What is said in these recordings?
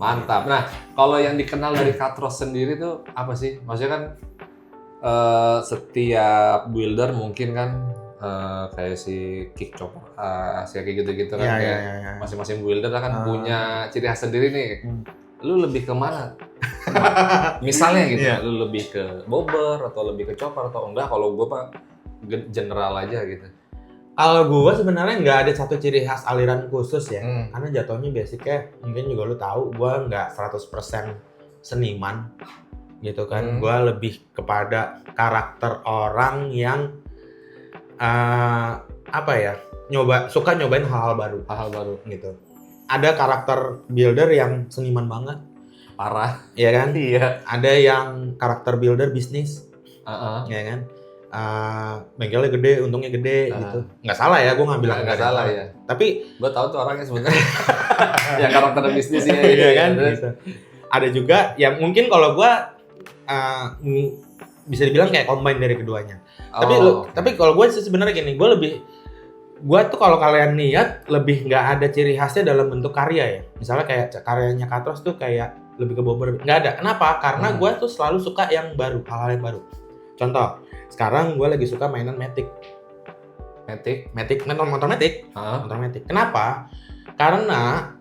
Mantap. Nah, kalau yang dikenal dari Katros sendiri tuh apa sih? Maksudnya kan setiap builder mungkin kan kayak si Kick Chopper, kayak gitu-gitu kan, kayak masing-masing builder kan punya ciri khas sendiri nih. Lu lebih ke mana? Misalnya gitu, lu lebih ke bobber atau lebih ke chopper atau enggak? Kalau gue mah general aja gitu. Kalau gue sebenarnya nggak ada satu ciri khas aliran khusus ya, karena jatuhnya basicnya mungkin juga lu tahu, gue nggak 100% seniman gitu kan. Gue lebih kepada karakter orang yang apa ya, suka nyobain hal-hal baru gitu. Ada karakter builder yang seniman banget, parah, ya kan? Iya. Ada yang karakter builder bisnis, ya kan? Bengkelnya gede, untungnya gede gitu. Nggak salah ya, gue nggak bilang nggak salah ya. Tapi gue tahu tuh orangnya sebenarnya yang karakter bisnis ya, iya kan. Gitu. Ada juga yang mungkin kalau gue bisa dibilang kayak combine dari keduanya. Tapi kalau gue sebenarnya gini, gue tuh kalau kalian lihat lebih nggak ada ciri khasnya dalam bentuk karya ya. Misalnya kayak karyanya Katros tuh kayak lebih ke bobber, nggak ada. Kenapa? Karena gue tuh selalu suka yang baru, hal-hal yang baru. Contoh, sekarang gue lagi suka mainan Matic. Motor Matic. Kenapa? Karena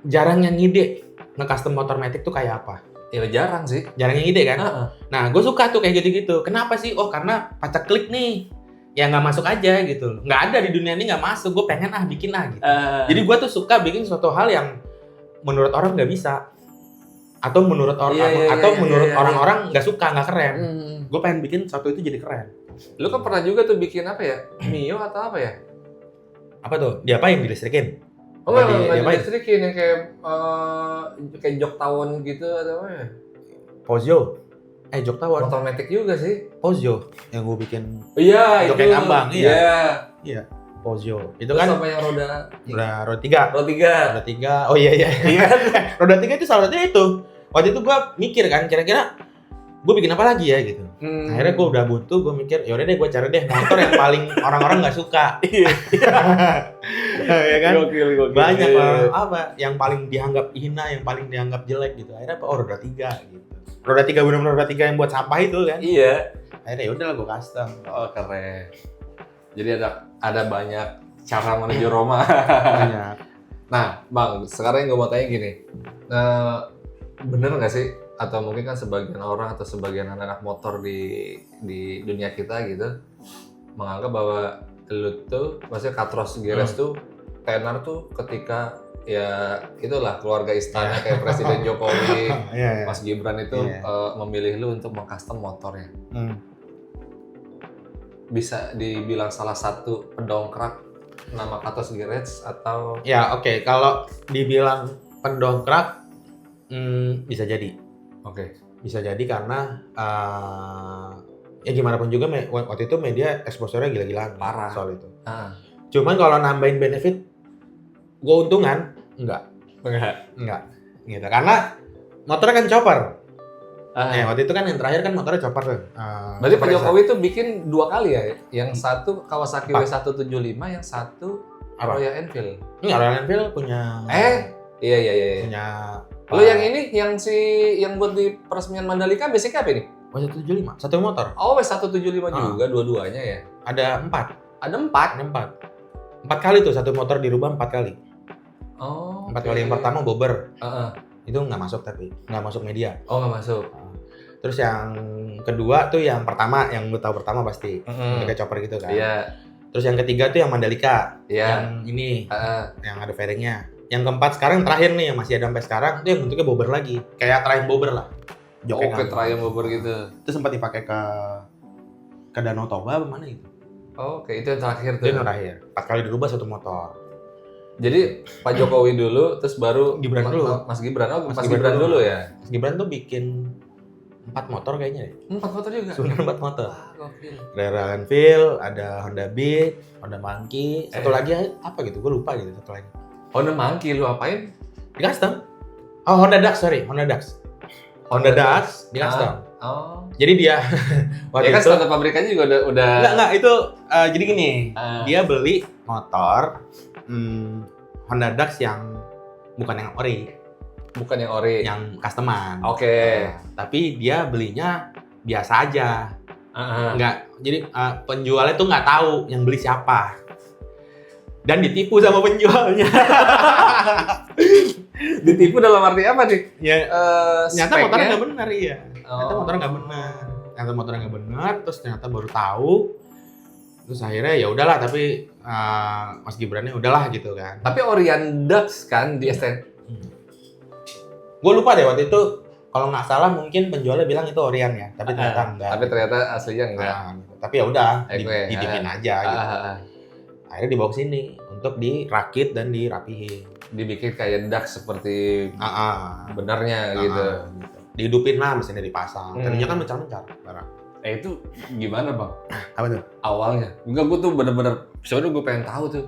jarang yang ngide nge-custom motor Matic tuh kayak apa. Ya jarang sih. Jarang yang ngide kan? Nah, gue suka tuh kayak gitu-gitu. Kenapa sih? Oh, karena pacak klik nih. Ya nggak masuk aja gitu. Nggak ada di dunia ini, nggak masuk. Gue pengen bikin gitu. Jadi gue tuh suka bikin suatu hal yang menurut orang nggak bisa. Atau menurut orang-orang nggak suka, nggak keren. Gue pengen bikin sesuatu itu jadi keren. Lu kan pernah juga tuh bikin apa ya? Mio atau apa ya? Apa tuh? Diapain? Dilistrikin? Oh nggak dilistrikin, yang kayak jok tawon gitu atau apa ya? Pozio. Jok tawon. Motor Matic juga sih. Pozio yang gue bikin. Iya, jok yang ngambang. Iya. Pozio. Itu terus kan sama yang roda 3. Roda 3. Oh iya. Roda 3 itu salah satunya itu. Waktu itu gue mikir kan, kira-kira gue bikin apa lagi ya gitu. Akhirnya gue udah buntu, gue mikir yaudah deh gue cari deh motor yang paling orang-orang nggak suka. Ya kan? Gokil. Banyak apa yang paling dianggap hina, yang paling dianggap jelek gitu. Akhirnya roda 3 gitu. Roda 3 benar-benar roda 3 yang buat sampah itu kan. Iya. Akhirnya yaudah lah gue custom. Oh keren. Jadi ada banyak cara menuju Roma. Banyak. Nah, Bang, sekarang yang gue mau tanya gini. Bener nggak sih? Atau mungkin kan sebagian orang atau sebagian anak-anak motor di dunia kita gitu menganggap bahwa lu tuh, maksudnya Katros Gears tuh tenar tuh ketika ya itulah keluarga istana kayak Presiden Jokowi, Mas Gibran itu memilih lu untuk mengcustom motornya. Bisa dibilang salah satu pendongkrak nama Katros Gears atau? Ya oke. Kalau dibilang pendongkrak bisa jadi. Bisa jadi karena ya gimana pun juga waktu itu media exposure-nya gila-gilaan parah soal itu. Cuman kalau nambahin benefit, gue untungan enggak gitu. Karena motornya kan chopper. Waktu itu kan yang terakhir kan motornya chopper tuh. Berarti Pak Jokowi tuh bikin 2 kali ya? Yang satu Kawasaki W175, yang satu Royal Enfield. Enggak, Royal Enfield punya. Iya. Punya. Lo yang ini, yang buat di peresmian Mandalika basicnya apa ini? W175, satu motor. Oh, W175 juga dua-duanya ya? Ada 4. Ada 4? 4 kali tuh, satu motor dirubah 4 kali. Oh. 4 kali. Yang pertama bobber. Itu nggak masuk nggak masuk media. Oh, nggak masuk. Terus yang kedua tuh yang pertama, yang lu tahu pertama pasti. Kayak chopper gitu kan. Iya. Terus yang ketiga tuh yang Mandalika. Yang ini, yang ada fairingnya. Yang keempat sekarang terakhir nih yang masih ada sampai sekarang itu yang bentuknya bobber lagi, kayak triumph bobber lah. Kayak triumph bobber gitu. Itu sempat dipakai ke Danau Toba apa mana itu? Itu yang terakhir tuh. Itu yang terakhir. 4 kali dirubah satu motor. Jadi Pak Jokowi dulu, terus baru Gibran dulu. Mas Gibran. Mas Gibran dulu ya. Mas Gibran tuh bikin 4 motor kayaknya deh. 4 motor juga? Sebenarnya 4 motor. Gokil. Royal Enfield, ada Honda Beat, Honda Monkey, satu lagi apa gitu, gue lupa gitu satu lagi. Honda Monkey lu apain? Di custom. Oh, Honda Dax di custom. Jadi dia waktu itu standar pabrikannya juga udah Enggak, itu jadi gini. Dia beli motor Honda Dax yang bukan yang ori, Bukan yang ori. yang customan. Oke. Nah, tapi dia belinya biasa aja. Heeh. Nggak, jadi penjualnya tuh nggak tahu yang beli siapa. Dan ditipu sama penjualnya. Ditipu dalam arti apa nih? Ya, ternyata Speknya? motornya nggak benar iya. Ternyata Oh. motornya nggak benar. Ternyata motornya nggak benar, terus ternyata baru tahu. Terus akhirnya ya udahlah, tapi Mas Gibrannya udahlah gitu kan. Tapi Orion Dux kan di STN. Gue lupa deh waktu itu, kalau nggak salah mungkin penjualnya bilang itu Orion ya, tapi ternyata enggak. Tapi ternyata aslinya enggak. Tapi ya udah, Oke, didiemin aja gitu. Akhirnya dibawa ke sini untuk dirakit dan dirapihin. Dibikin kayak Dux seperti benarnya gitu. Gitu. Dihidupin lah, mesinnya dipasang. Hmm. Tadinya kan mencar-mencar barang. Itu gimana bang? Apa tuh? Awalnya? Enggak, gue tuh bener-bener, soalnya gue pengen tahu tuh.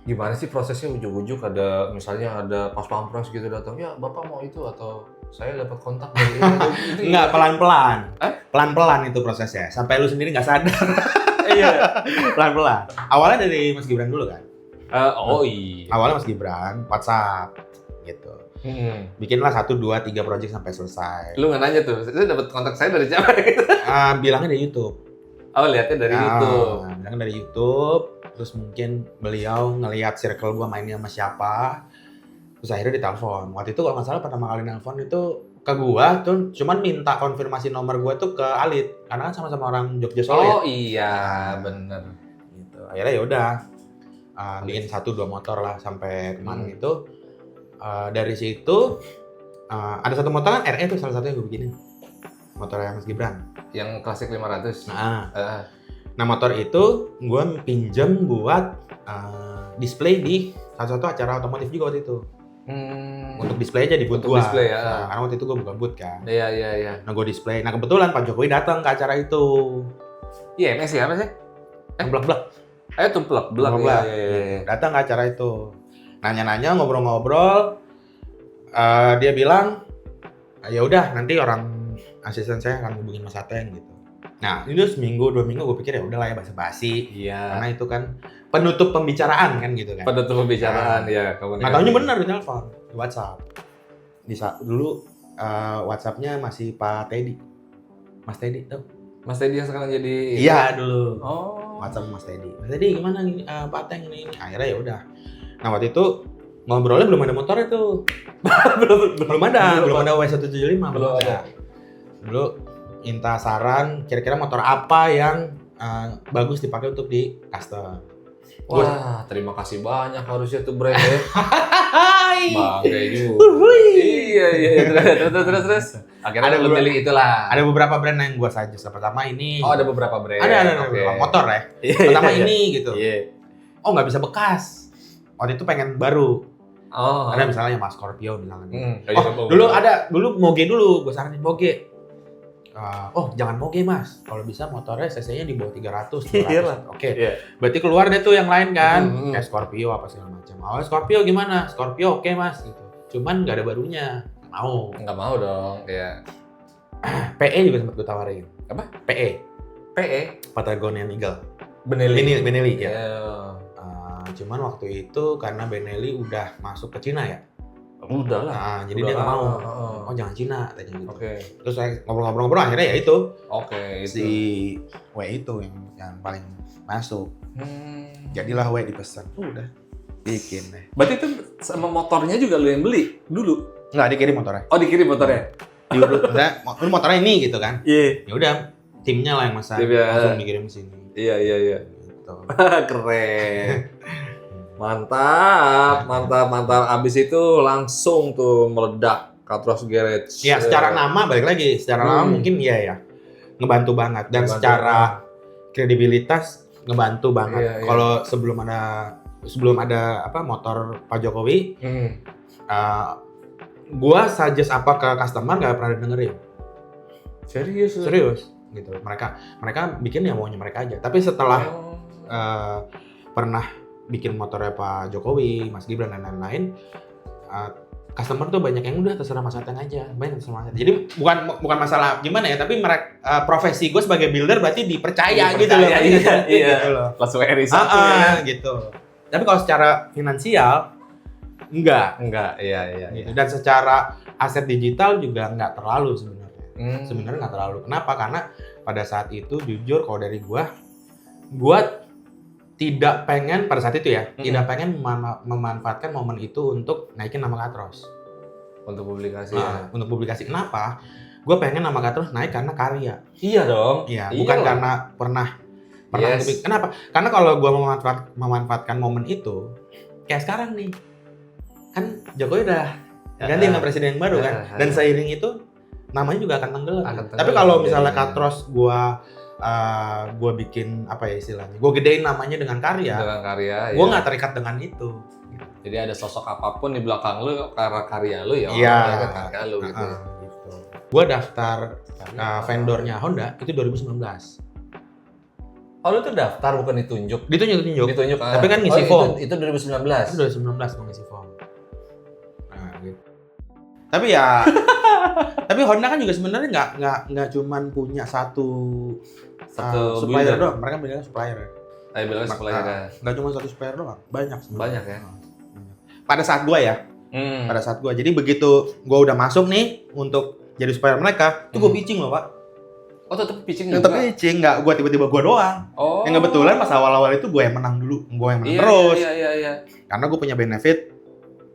Gimana sih prosesnya ujuk-ujuk ada, misalnya ada pas pampres gitu datang, ya bapak mau itu atau saya dapat kontak dari itu. Enggak, pelan-pelan. Hah? Pelan-pelan itu prosesnya. Sampai lu sendiri nggak sadar. Iya. Pelan-pelan. Awalnya dari Mas Gibran dulu kan? Oh iya. Awalnya Mas Gibran, WhatsApp gitu. Bikinlah 1, 2, 3 project sampai selesai. Lu nggak nanya tuh, itu dapat kontak saya dari siapa gitu? Bilangnya dari YouTube. Oh, lihatnya dari YouTube. Bilangnya dari YouTube. Terus mungkin beliau ngelihat circle gua mainnya sama siapa. Terus akhirnya ditelepon. Waktu itu kalau nggak salah pertama kali nelfon itu ke gua tuh cuman minta konfirmasi nomor gua tuh ke Alit. Karena kan sama-sama orang Jogja Solid. Oh iya, bener. Gitu. Akhirnya ya udah bikin 1, 2 motor lah sampai kemarin itu. Dari situ ada satu motor kan RE tuh salah satu yang gue bikinin, motornya Mas Gibran Yang klasik 500. Nah motor itu gue pinjem buat display di salah satu acara otomotif juga waktu itu. Untuk display aja di booth Untuk gue. display, ya. Karena waktu itu gue buka booth kan. Iya. Nah gue display. Nah kebetulan Pak Jokowi datang ke acara itu. Iya, MS ya, apa sih? Blek-blek. Tumplek, belak. Iya. Datang ke acara itu. Nanya-nanya, ngobrol-ngobrol. Dia bilang, ya udah nanti orang asisten saya akan hubungin Mas Ateng gitu. Nah itu seminggu 2 minggu gue pikir ya udahlah ya basa-basi. Iya. Karena itu kan penutup pembicaraan kan gitu kan. Penutup pembicaraan ya. Nggak taunya benar di telepon, di WhatsApp. Dulu WhatsAppnya masih Pak Teddy, Mas Teddy tuh. Mas Teddy yang sekarang jadi. Iya dulu. Oh. WhatsApp Mas Teddy. Mas Teddy gimana nih Pak Ateng ini? Akhirnya ya udah. Nah waktu itu ngobrolnya belum ada motornya tuh. belum ada W175 Belum ada. Dulu minta saran kira-kira motor apa yang bagus dipakai untuk di custom. Wah, terima kasih banyak harusnya tuh brand ya. Hai. Bangga juga. Iya. Terus. Akhirnya lu pilih itulah. Ada beberapa brand yang gua suggest. Pertama ini. Oh, ada beberapa brand. Ada Oke. beberapa motor ya. Iya, Pertama iya. ini gitu. Iya. Oh nggak bisa bekas. Waktu itu pengen baru. Oh. Ada misalnya Mas Scorpio misalnya. Oh, Dulu Moge dulu, gue saranin Moge. Jangan Moge mas, kalau bisa motornya cc-nya di bawah 300, 200. Iya lah. Oke. Iya. Berarti keluar deh tuh yang lain kan, Hmm. kayak Scorpio apa segala macam. Awalnya Scorpio gimana? Scorpio oke mas gitu. Cuman nggak ada barunya, nggak mau. Nggak mau dong, ya. PE juga sempat gue tawarin. Apa? PE, PE. Patagonian Eagle. Benelli. Benelli ya. Iya. Cuman waktu itu karena Benelli udah masuk ke Cina ya. Udah lah. Jadi dia nggak mau. Oh jangan Cina, tanya gitu. Oke. Terus saya ngobrol-ngobrol akhirnya ya itu. Oke, itu. Si W itu yang paling masuk. Jadilah W dipesan. Udah bikin deh. Berarti itu sama motornya juga lu yang beli dulu? Nggak dikirim motornya. Oh, dikirim motornya? Lu motornya ini gitu kan. Iya. Ya udah timnya lah yang masak. Timnya. Langsung dikirim ke sini. Iya. Gitu. Keren. Mantap. Abis itu langsung tuh meledak Katros Garage. Ya secara nama balik lagi. Secara nama mungkin iya ya. Ngebantu banget. Dan secara kredibilitas ngebantu banget. Iya. Kalau sebelum ada motor Pak Jokowi, gua suggest apa ke customer nggak pernah dengerin. Serius gitu. Mereka bikin ya maunya mereka aja. Tapi setelah pernah bikin motornya Pak Jokowi, Mas Gibran dan lain-lain, customer tuh banyak yang udah terserah Mas Ateng aja, terserah Mas Ateng. Jadi bukan masalah gimana ya, tapi profesi gue sebagai builder berarti dipercaya gitu loh. Iya. Gitu loh. Langsung RI 1 ya. Gitu. Tapi kalau secara finansial enggak. Iya. Gitu. Dan secara aset digital juga nggak terlalu sebenarnya. Sebenarnya nggak terlalu. Kenapa? Karena pada saat itu jujur kalau dari gua tidak pengen pada saat itu ya, tidak pengen memanfaatkan momen itu untuk naikin nama Katros. Untuk publikasi Untuk publikasi. Kenapa? Gue pengen nama Katros naik karena karya. Iya dong. Iya, bukan karena pernah. Yes. Kenapa? Karena kalau gue memanfaatkan momen itu, kayak sekarang nih, kan Jokowi udah ganti sama presiden yang baru kan, dan seiring itu namanya juga akan tenggelam. Tapi kalau misalnya Katros gue bikin apa ya istilahnya, gue gedein namanya dengan karya, gue nggak terikat dengan itu. Jadi ada sosok apapun di belakang lu karena karya lu ya, karya lu gitu. Gitu. Gue daftar vendornya Honda itu 2019. Oh lu tuh daftar bukan ditunjuk? Ditunjuk. Tapi kan ngisi form. Itu 2019. Itu 2019 gue ngisi form. Nah, gitu. Tapi ya, tapi Honda kan juga sebenarnya nggak cuman punya satu supplier doang. Mereka bilangnya supplier. Bilangnya supplier. Nggak cuma satu supplier doang, banyak sebenarnya. Banyak ya. Pada saat gua ya, jadi begitu gua udah masuk nih untuk jadi supplier mereka, itu gua pitching loh pak. Oh tetep pitching juga? Tetep pitching, nggak gua tiba-tiba gua doang. Oh. Yang kebetulan pas awal-awal itu gua yang menang dulu, gua yang menang terus. Iya. Karena gua punya benefit,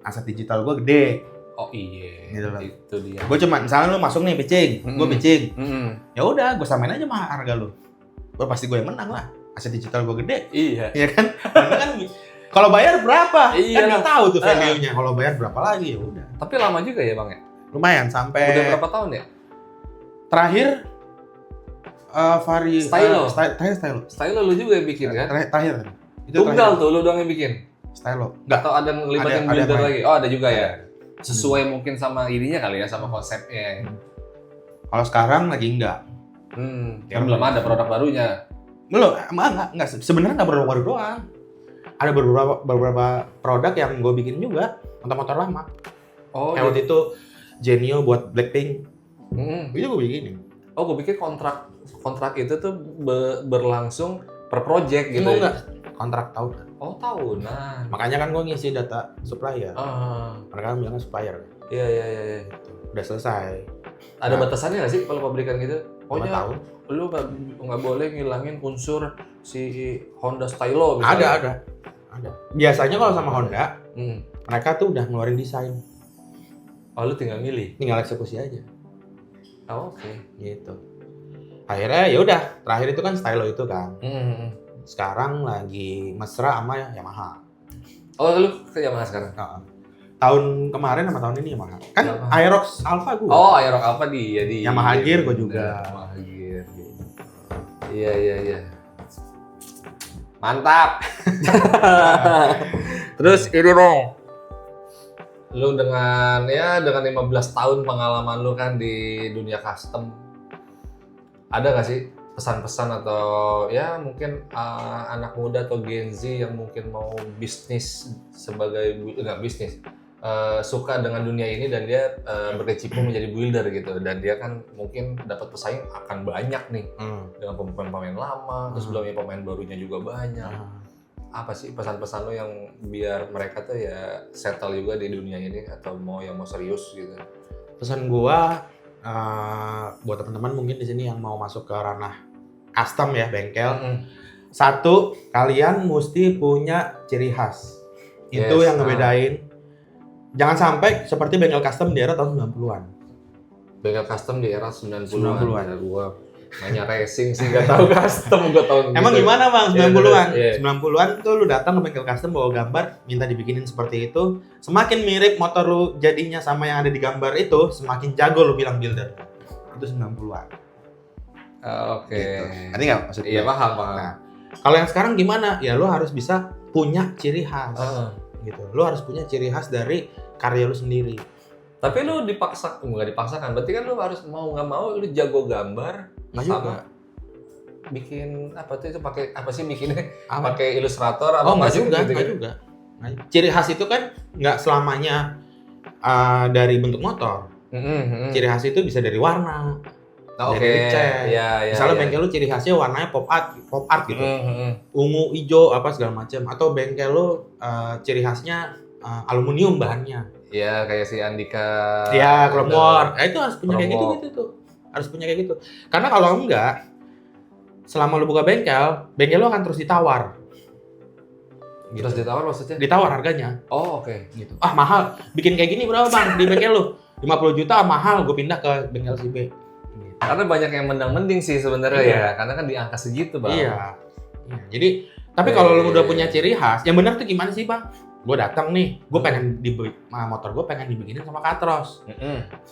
aset digital gua gede. Oh iya. Gitu loh. Itu dia. Gua cuma misalnya lu masuk nih pitching, gua pitching. Ya udah, gua samain aja sama harga lu. Gua pasti gua yang menang lah. Aset digital gua gede. Iya. Iya kan? Karena kan kalau bayar berapa? Iya. Kan nggak tahu tuh value-nya. Kalau bayar berapa lagi ya udah. Tapi lama juga ya bang ya? Lumayan sampai. Udah berapa tahun ya? Terakhir Stylo lu juga yang bikin kan? Terakhir. Tunggal tuh lu doang yang bikin? Stylo. Nggak tahu ada ngelibatin builder lagi? Oh ada juga ya? Ada. Sesuai mungkin sama ininya kali ya, sama konsepnya. Kalau sekarang lagi enggak. Ya belum ada produk barunya. Belum, enggak. Sebenarnya nggak produk baru doang. Ada beberapa produk yang gue bikin juga, motor-motor lama. Oh, kayak waktu itu Genio buat Blackpink. Itu gue bikinin. Oh, gue pikir kontrak itu tuh berlangsung per project gitu. Enggak. Kontrak tahunan. Oh, tahunan. Makanya kan gue ngisi data supplier. Mereka kan bilangnya supplier. Iya. Udah selesai. Ada batasannya nggak sih kalau pabrikan gitu? Pokoknya tahun. Lu nggak boleh ngilangin unsur si Honda Stylo misalnya. Ada. Biasanya kalau sama Honda, mereka tuh udah ngeluarin desain. Oh, lu tinggal milih? Tinggal eksekusi aja. Oh, oke. Gitu. Akhirnya ya udah, terakhir itu kan Stylo itu kan. Sekarang lagi mesra sama Yamaha. Oh, lu ke Yamaha sekarang? Tahun kemarin sama tahun ini Yamaha. Kan Yamaha. Aerox Alpha gue. Oh, Aerox Alpha di Yamaha Gear gue juga. Yamaha Gear. Iya. Mantap. Terus ini Bang. Lu dengan 15 tahun pengalaman lu kan di dunia custom. Ada nggak sih pesan-pesan atau ya mungkin anak muda atau Gen Z yang mungkin mau bisnis sebagai suka dengan dunia ini dan dia berkecimpung menjadi builder gitu, dan dia kan mungkin dapat pesaing akan banyak nih dengan pemain-pemain lama, terus belum ya pemain barunya juga banyak. Apa sih pesan-pesan lo yang biar mereka tuh ya settle juga di dunia ini atau mau serius gitu? Pesan gua buat teman-teman mungkin di sini yang mau masuk ke ranah custom ya bengkel. Satu, kalian mesti punya ciri khas. Itu yang ngebedain. Jangan sampai seperti bengkel custom di era tahun 90-an. Bengkel custom di era 90-an. Ya, gua nanya racing sih, gak tahu custom, gua tahu. Emang gitu. Gimana Bang 90-an? Yeah. 90-an tuh lu datang ke bengkel custom bawa gambar, minta dibikinin seperti itu. Semakin mirip motor lu jadinya sama yang ada di gambar itu, semakin jago lu bilang builder. Itu 90-an. Oke. Gitu. Nanti nggak maksudnya? Iya paham. Nah, kalau yang sekarang gimana? Ya lu harus bisa punya ciri khas. Gitu. Lu harus punya ciri khas dari karya lu sendiri. Tapi lu nggak dipaksakan. Berarti kan lu harus mau nggak mau lu jago gambar. Nggak sama juga. Bikin apa tuh itu pakai apa sih bikinnya? Pakai ilustrator apa? Nggak juga. Nah, ciri khas itu kan nggak selamanya dari bentuk motor. Ciri khas itu bisa dari warna. Dari cat. Misalnya bengkel lu ciri khasnya warnanya pop art gitu. Ungu, hijau, apa segala macam. Atau bengkel lu ciri khasnya aluminium bahannya. Iya, kayak si Andika. Iya, Chrome War. Itu harus punya kayak Chrome gitu tuh. Harus punya kayak gitu. Karena kalau enggak, selama lu buka bengkel lu akan terus ditawar. Terus ditawar maksudnya? Ditawar harganya. Oh, oke. Gitu. Ah, mahal. Bikin kayak gini berapa, Bang? Di bengkel lu? 50 juta mahal, gue pindah ke bengkel si B. Gitu. Karena banyak yang mendang-mending sih sebenarnya Iya. ya. Karena kan di angka segitu, Bang. Iya. Jadi, tapi kalau lu udah punya ciri khas, yang benar tuh gimana sih, Bang? Gue datang nih, gue pengen motor gue pengen dibikinin sama Katros.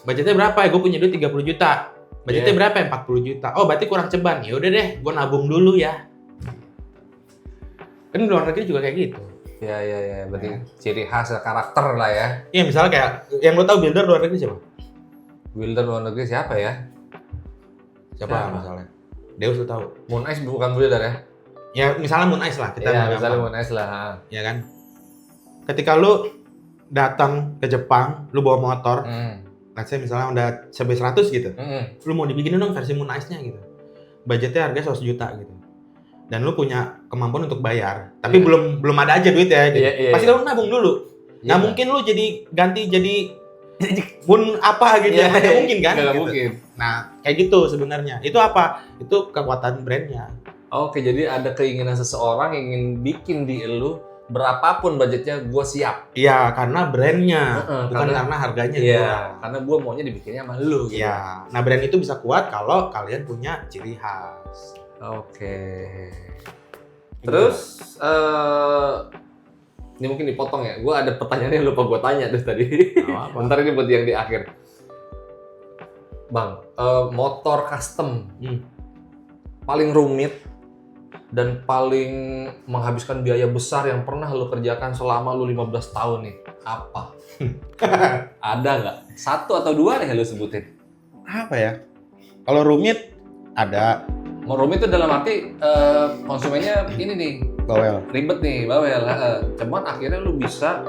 Budgetnya berapa ya? Gue punya duit 30 juta. Budgetnya berapa ya? 40 juta. Oh, berarti kurang ceban. Ya udah deh, gue nabung dulu ya. Kan di luar negeri juga kayak gitu. Iya. Berarti ciri khas karakter lah ya. Iya, misalnya kayak yang lo tau builder luar negeri siapa? Builder luar negeri siapa ya? Siapa misalnya? Deus lo tau? Moon Ice bukan builder ya? Ya misalnya Moon Ice lah. Iya, misalnya Moon Ice lah. Ya kan? Ketika lu datang ke Jepang, lu bawa motor, let's say misalnya udah CB100 gitu, lu mau dibikinin dong versi Moon Ice-nya gitu. Budgetnya harganya 100 juta gitu. Dan lu punya kemampuan untuk bayar, tapi belum ada aja duit ya. Gitu. Pasti lu nabung dulu. Nggak mungkin lu ganti jadi Moon apa gitu ya, nggak mungkin kan? Nggak gitu. mungkin. Nah, kayak gitu sebenarnya. Itu apa? Itu kekuatan brandnya. Oke, jadi ada keinginan seseorang yang ingin bikin di elu berapapun budgetnya gue siap. Iya, karena brandnya, bukan karena harganya. Iya, karena gue maunya dibikinnya sama lu. Gitu. Iya, nah brand itu bisa kuat kalau kalian punya ciri khas. Oke. Terus, ini mungkin dipotong ya. Gue ada pertanyaan yang lupa gue tanya tuh tadi. Bentar ini buat yang di akhir. Bang, motor custom paling rumit dan paling menghabiskan biaya besar yang pernah lu kerjakan selama lu 15 tahun nih, apa? Ada nggak? 1 atau 2 deh lu sebutin. Apa ya? Kalau rumit, ada. Mau rumit itu dalam arti konsumennya ini nih, Bawel. ribet nih, bawel. Cuman akhirnya lu bisa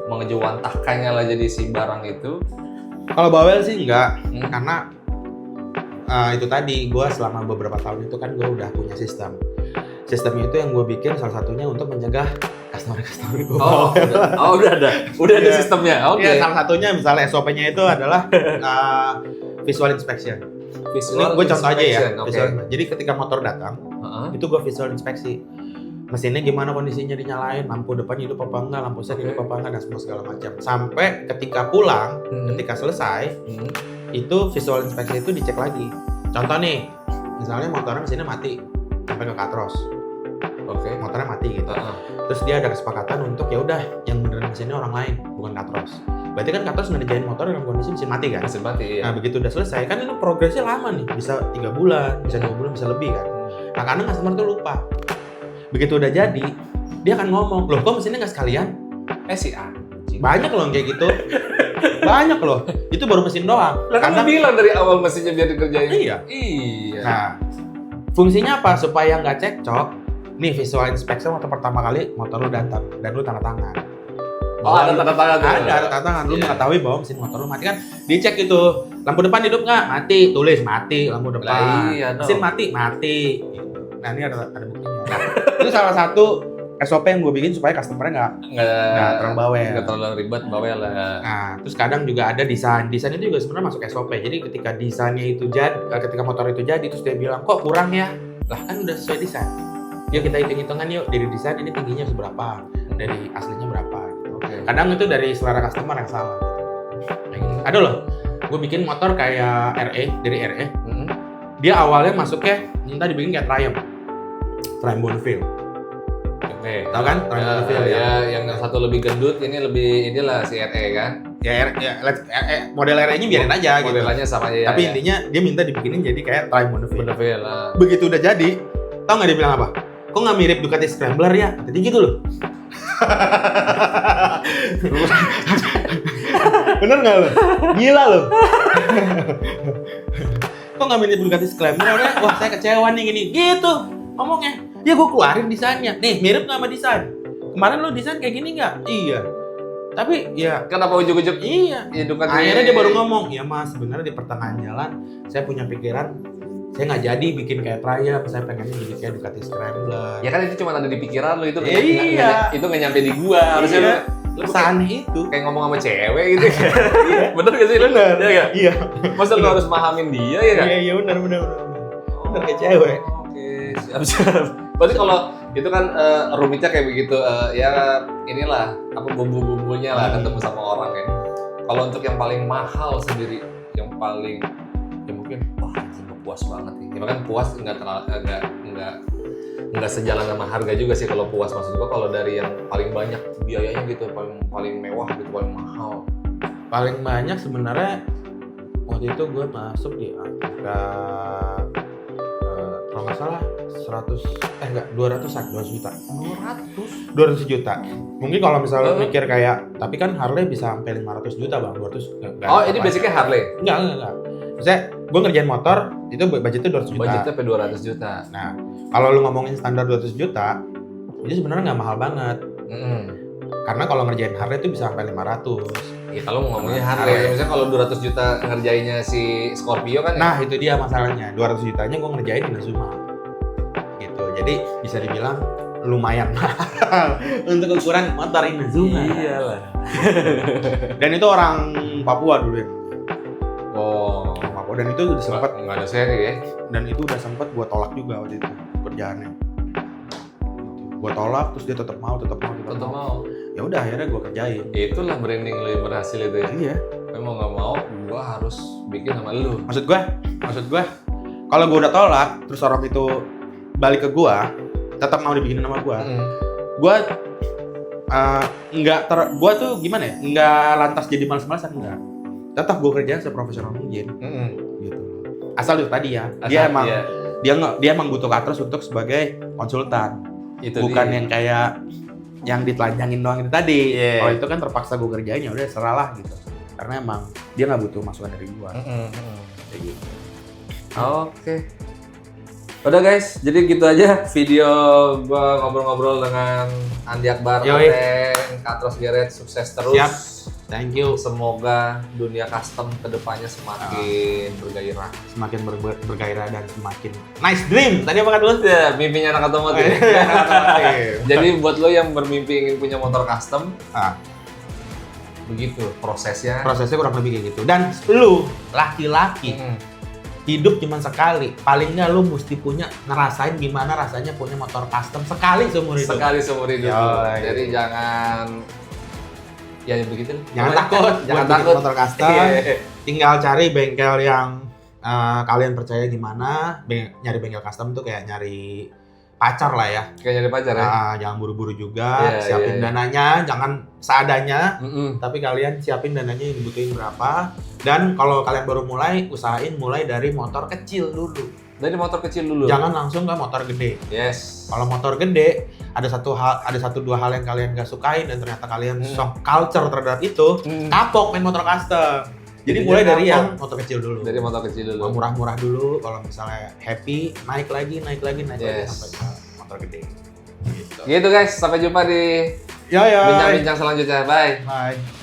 mengejawantahkannya lah jadi si barang itu. Kalau bawel sih enggak, karena itu tadi, gue selama beberapa tahun itu kan gue udah punya sistem. Sistemnya itu yang gue bikin salah satunya untuk mencegah customer gue. Udah ada sistemnya. Oke. Ya, salah satunya misalnya SOP-nya itu adalah visual inspection. Ini gue contoh aja ya. Jadi ketika motor datang, itu gue visual inspeksi. Mesinnya gimana kondisinya dinyalain, lampu depan hidup apa enggak, lampu sen hidup apa enggak, dan semua segala macam. Sampai ketika pulang, ketika selesai, itu visual inspeksi itu dicek lagi. Contoh nih, misalnya motornya mesinnya mati, sampai ke Katros. Motornya mati gitu. Terus dia ada kesepakatan untuk ya udah yang beneran mesinnya orang lain, bukan Katros. Berarti kan Katros ngerjain motor dalam kondisi mesin mati kan? Mesin mati, iya. Nah begitu udah selesai, kan itu progresnya lama nih, bisa 3 bulan, bisa 2 bulan, bisa lebih kan. Nah kadang customer tuh lupa. Begitu udah jadi, dia akan ngomong, loh kok mesinnya nggak sekalian? Si anjing. Banyak loh kayak gitu. Banyak loh, itu baru mesin doang. Lah kan lu bilang dari awal mesinnya biar dikerjain. Iya. Nah, fungsinya apa? Supaya nggak cekcok. Nih visual inspection waktu pertama kali motor lu datang dan lu tanda tangan. Ada tanda tangan tuh. Ada tanda tangan. Lu mengetahui bahwa mesin motor lu mati kan? Dicek itu. Lampu depan hidup nggak? Mati. Tulis mati. Lampu depan. Mesin mati. Nah ini ada buktinya. Nah, itu salah satu SOP yang gue bikin supaya customer-nya nggak terlalu bawel. Nggak terlalu ribet, bawel lah. Nah, terus kadang juga ada desain. Desain itu juga sebenarnya masuk SOP. Jadi ketika desainnya itu ketika motor itu jadi, terus dia bilang, kok kurang ya? Lah kan udah sesuai desain. Yuk kita hitung-hitungan yuk, dari desain ini tingginya seberapa, dari aslinya berapa. Gitu. Kadang itu dari selera customer yang salah. Ada loh, gue bikin motor kayak dari RE. Dia awalnya masuknya minta dibikin kayak Triumph Bonneville. Tahu kan? Triumph Bonneville yang satu lebih gendut, ini lebih inilah si RE kan? Ya model RE-nya biarin aja gitu. Modelannya sama aja. Tapi intinya dia minta dibikinin jadi kayak Triumph Bonneville. Begitu udah jadi, tau nggak dia bilang apa? Kok nggak mirip Ducati Scrambler ya? Jadi gitu loh. Bener nggak lo? Gila lo. Kok nggak mirip Ducati Scrambler ya? Wah saya kecewa nih gini. Gitu ngomongnya. Ya gue keluarin desainnya. Nih mirip nggak sama desain? Kemarin lo desain kayak gini nggak? Iya. Tapi ya kenapa ujuk-ujuk? Iya. Ducati. Akhirnya dia baru ngomong, ya mas sebenarnya di pertengahan jalan saya punya pikiran saya nggak jadi bikin kayak Triumph, saya pengennya bikin kayak Ducati Scrambler. Ya kan itu cuma ada di pikiran lu itu. Iya. Itu nggak nyampe di gua. Harusnya seaneh itu. Kayak ngomong sama cewek gitu. Bener gak sih? Bener. Iya gak? Iya. Masa lu harus mahamin dia ya gak? Iya benar. Bener kayak cewek. Oke, siap. Berarti kalau itu kan rumitnya kayak begitu, ya inilah apa bumbu-bumbunya lah ketemu sama orang ya. Kalau untuk yang paling mahal sendiri, yang paling ya mungkin wah itu puas banget nih. Ya kan puas nggak sejalan sama harga juga sih kalau puas, maksud gua kalau dari yang paling banyak biayanya gitu, paling mewah gitu, paling mahal. Paling banyak sebenarnya waktu itu gue masuk di angka kalau nggak salah 200 juta. 200 juta. Mungkin kalau misalnya mikir kayak, tapi kan Harley bisa sampai 500 juta bang, 200. Oh ini basicnya Harley? Enggak. Misalnya gue ngerjain motor, itu budgetnya 200 juta. Budgetnya sampai 200 juta. Nah, kalau lu ngomongin standar 200 juta, itu sebenarnya nggak mahal banget. Karena kalau ngerjain Harley itu bisa sampai 500. Ya kalau ngomongnya Harley, misalnya kalau 200 juta ngerjainnya si Scorpio kan. Nah, itu dia masalahnya. 200 jutanya gue ngerjain di Inazuma. Gitu. Jadi bisa dibilang lumayan mahal untuk ukuran motor Inazuma. Iyalah. Dan itu orang Papua dulu ya. Oh, Orang Papua, dan itu udah sempat nggak ada seri ya. dan itu udah sempat gue tolak juga waktu itu kerjaannya. Gue tolak, terus dia tetap mau. Ya udah akhirnya gue kerjain. Itulah branding lu yang berhasil itu ya. Iya. Memang nggak mau, gua harus bikin sama lu. Maksud gue, kalau gue udah tolak, terus orang itu balik ke gue, tetap mau dibikinin sama gue. Gue gue tuh gimana ya? Nggak lantas jadi males-malesan, enggak. Tetap gue kerjaan seprofesional mungkin. Gitu. Asal itu tadi ya. Dia emang butuh Katros untuk sebagai konsultan. Itu bukan dia. yang kayak yang ditelanjangin doang itu tadi. Yeah. Kalau itu kan terpaksa gue kerjain, ya udah seralah gitu. Karena emang dia nggak butuh masukan dari gue. Kayak gitu. Oke. Udah guys, jadi gitu aja video gua ngobrol-ngobrol dengan Andi Akbar, Ateng, Katros Garage, sukses terus. Siap. Thank you. Semoga dunia custom kedepannya semakin bergairah. Semakin bergairah dan semakin nice dream. Tadi apa kata lu? Ya, mimpinya anak otomotif. Jadi buat lo yang bermimpi ingin punya motor custom, begitu prosesnya. Prosesnya kurang lebih kayak gitu. Dan lu laki-laki hidup cuma sekali. Paling nggak lu mesti ngerasain gimana rasanya punya motor custom sekali seumur hidup. Jadi jangan ya begitu. Jangan takut. Jangan takut motor custom. Tinggal cari bengkel yang kalian percaya di mana. Nyari bengkel custom tuh kayak nyari pacar lah ya. Kayak nyari pacar ya. Jangan buru-buru juga. Siapin dananya, jangan seadanya. Tapi kalian siapin dananya yang dibutuhin berapa. Dan kalau kalian baru mulai, usahain mulai dari motor kecil dulu. Dari motor kecil dulu. Jangan langsung ke motor gede. Yes. Kalau motor gede, ada satu dua hal yang kalian gak sukain dan ternyata kalian shock culture terhadap itu, kapok main motor custom. Jadi mulai dari yang motor kecil dulu. Dari motor kecil dulu. Murah-murah dulu. Kalau misalnya happy, naik lagi lagi sampai ke motor gede. Gitu guys, sampai jumpa di bincang-bincang selanjutnya. Bye.